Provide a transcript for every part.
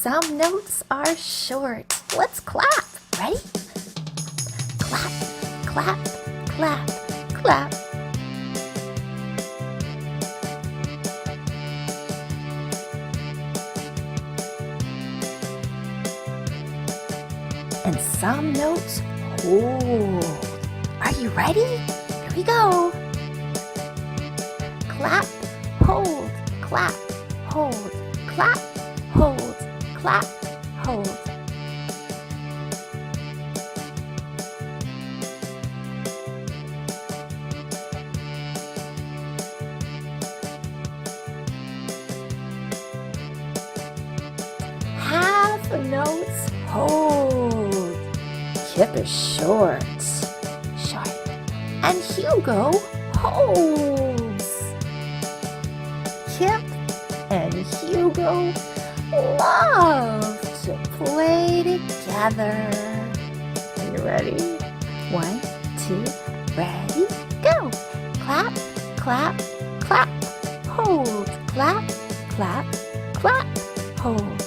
Some notes are short. Let's clap. Ready? Clap, clap, clap, clap. And some notes hold. Are you ready? Here we go. Clap, hold, clap, hold, clap, hold, clap, hold. Half notes hold. Kip is short, short, and Hugo holds. Kip and Hugo love to play together. Are you ready? 1, 2, ready, go! Clap, clap, clap, hold, clap, clap, clap, hold.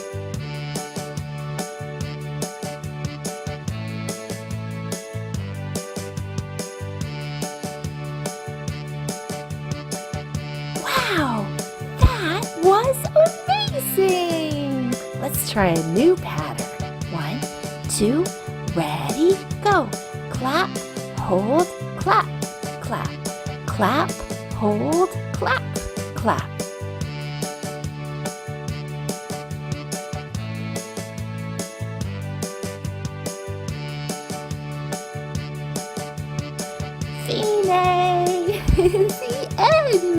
Wow, that was amazing! Let's try a new pattern. 1, 2, ready, go! Clap, hold, clap, clap, clap, hold, clap, clap. Fine!